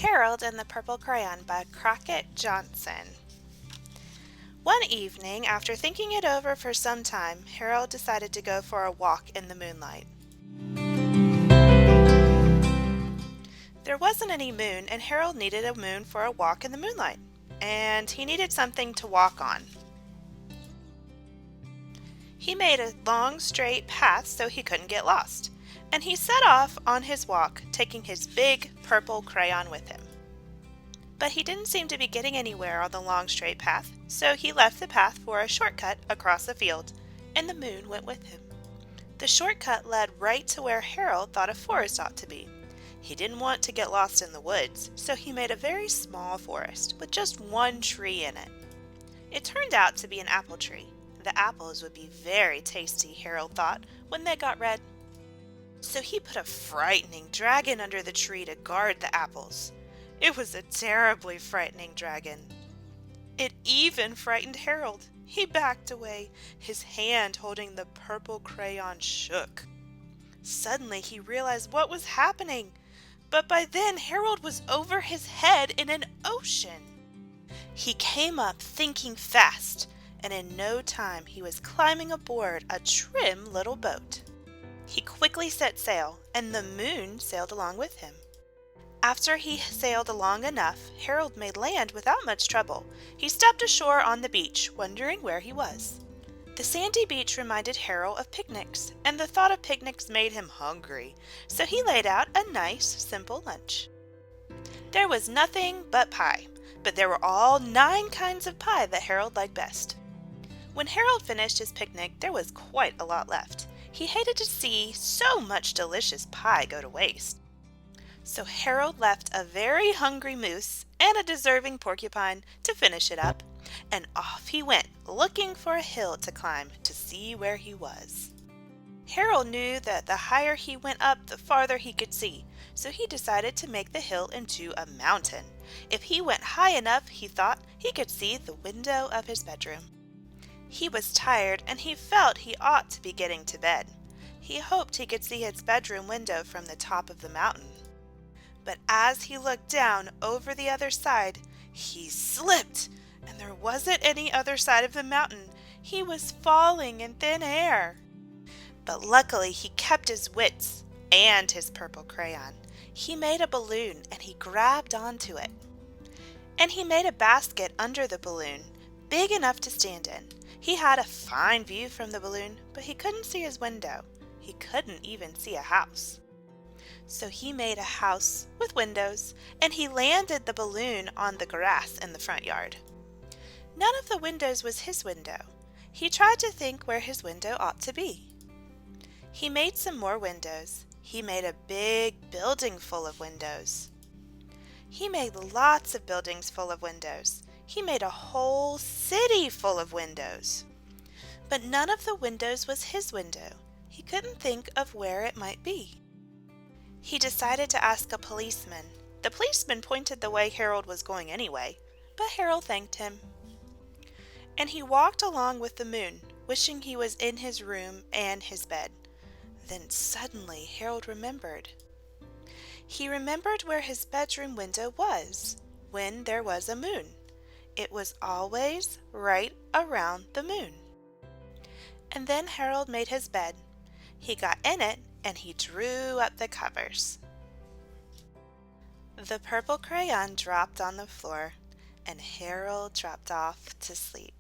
Harold and the Purple Crayon by Crockett Johnson. One evening, after thinking it over for some time, Harold decided to go for a walk in the moonlight. There wasn't any moon, and Harold needed a moon for a walk in the moonlight, and he needed something to walk on. He made a long straight path so he couldn't get lost, and he set off on his walk, taking his big purple crayon with him. But he didn't seem to be getting anywhere on the long straight path, so he left the path for a shortcut across a field, and the moon went with him. The shortcut led right to where Harold thought a forest ought to be. He didn't want to get lost in the woods, so he made a very small forest with just one tree in it. It turned out to be an apple tree. The apples would be very tasty, Harold thought, when they got red. So he put a frightening dragon under the tree to guard the apples. It was a terribly frightening dragon. It even frightened Harold. He backed away. His hand holding the purple crayon shook. Suddenly he realized what was happening. But by then Harold was over his head in an ocean. He came up thinking fast, and in no time he was climbing aboard a trim little boat. He quickly set sail, and the moon sailed along with him. After he sailed along enough, Harold made land without much trouble. He stepped ashore on the beach, wondering where he was. The sandy beach reminded Harold of picnics, and the thought of picnics made him hungry, so he laid out a nice, simple lunch. There was nothing but pie, but there were all 9 kinds of pie that Harold liked best. When Harold finished his picnic, there was quite a lot left. He hated to see so much delicious pie go to waste. So Harold left a very hungry moose and a deserving porcupine to finish it up, and off he went, looking for a hill to climb to see where he was. Harold knew that the higher he went up, the farther he could see, so he decided to make the hill into a mountain. If he went high enough, he thought he could see the window of his bedroom. He was tired, and he felt he ought to be getting to bed. He hoped he could see his bedroom window from the top of the mountain. But as he looked down over the other side, he slipped, and there wasn't any other side of the mountain. He was falling in thin air. But luckily he kept his wits and his purple crayon. He made a balloon, and he grabbed onto it. And he made a basket under the balloon, big enough to stand in. He had a fine view from the balloon, but he couldn't see his window. He couldn't even see a house. So he made a house with windows, and he landed the balloon on the grass in the front yard. None of the windows was his window. He tried to think where his window ought to be. He made some more windows. He made a big building full of windows. He made lots of buildings full of windows. He made a whole city full of windows. But none of the windows was his window. He couldn't think of where it might be. He decided to ask a policeman. The policeman pointed the way Harold was going anyway, but Harold thanked him. And he walked along with the moon, wishing he was in his room and his bed. Then suddenly Harold remembered. He remembered where his bedroom window was when there was a moon. It was always right around the moon. And then Harold made his bed. He got in it, and he drew up the covers. The purple crayon dropped on the floor, and Harold dropped off to sleep.